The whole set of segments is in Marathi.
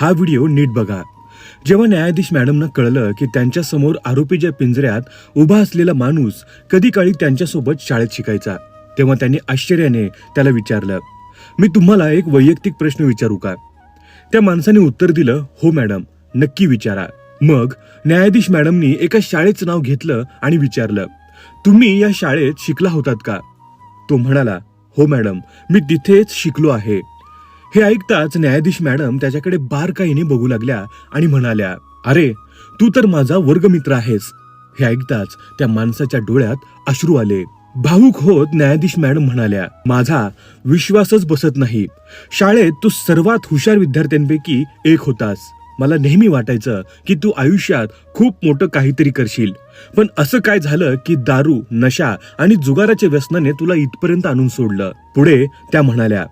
हा व्हिडिओ नीट बघा. जेव्हा न्यायाधीश मॅडमना कळलं की त्यांच्या समोर आरोपीच्या पिंजऱ्यात उभा असलेला माणूस कधी काळी त्यांच्यासोबत शाळेत शिकायचा, तेव्हा त्यांनी आश्चर्याने त्याला विचारलं, मी तुम्हाला एक वैयक्तिक प्रश्न विचारू का? त्या माणसाने उत्तर दिलं, हो मॅडम, नक्की विचारा. मग न्यायाधीश मॅडमनी एका शाळेचं नाव घेतलं आणि विचारलं, तुम्ही या शाळेत शिकला होतात का? तो म्हणाला, हो मॅडम, मी तिथेच शिकलो आहे. हे ऐकताच न्यायाधीश मॅडम त्याच्याकडे बारकाईने बघू लागल्या आणि म्हणाल्या, अरे तू तर माझा वर्गमित्र आहेस. हे ऐकताच त्या माणसाच्या डोळ्यात अश्रू आले. भावुक होत न्यायाधीश मॅडम म्हणाल्या, माझा विश्वासच बसत नाही. शाळेत तू सर्वात हुशार विद्यार्थ्यांपैकी एक होतास. मला नेहमी वाटायचं की तू आयुष्यात खूप मोठं काहीतरी करशील, पण असं काय झालं की दारू, नशा आणि जुगाराच्या व्यसनाने तुला इथपर्यंत आणून सोडलं. पुढे त्या म्हणाल्या,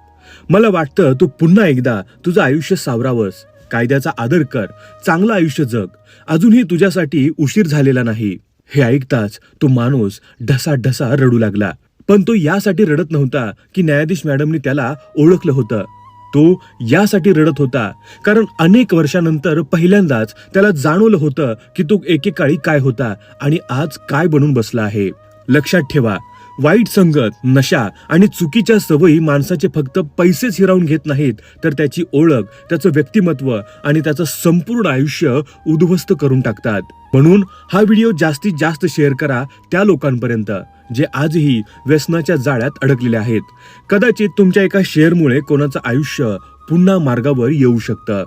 मला वाटतं तू पुन्हा एकदा तुझं आयुष्य सावरावंस. कायद्याचा आदर कर, चांगलं आयुष्य जग. अजूनही तुझ्यासाठी उशीर झालेला नाही. हे ऐकताच तो माणूस ढसाढसा रडू लागला. पण तो यासाठी रडत नव्हता की न्यायाधीश मॅडमनी त्याला ओळखलं होतं. तो यासाठी रडत होता कारण अनेक वर्षानंतर पहिल्यांदाच त्याला जाणवलं होतं की तो एकेकाळी काय होता आणि आज काय बनून बसला आहे. लक्षात ठेवा, वाईट संगत, नशा आणि चुकीच्या सवयी माणसाचे फक्त पैसेच हिरावून घेत नाहीत, तर त्याची ओळख, त्याचं व्यक्तिमत्व आणि त्याचं संपूर्ण आयुष्य उद्ध्वस्त करून टाकतात. म्हणून हा व्हिडिओ जास्तीत जास्त शेअर करा त्या लोकांपर्यंत जे आजही व्यसनाच्या जाळ्यात अडकलेले आहेत. कदाचित तुमच्या एका शेअरमुळे कोणाचं आयुष्य पुन्हा मार्गावर येऊ शकतं.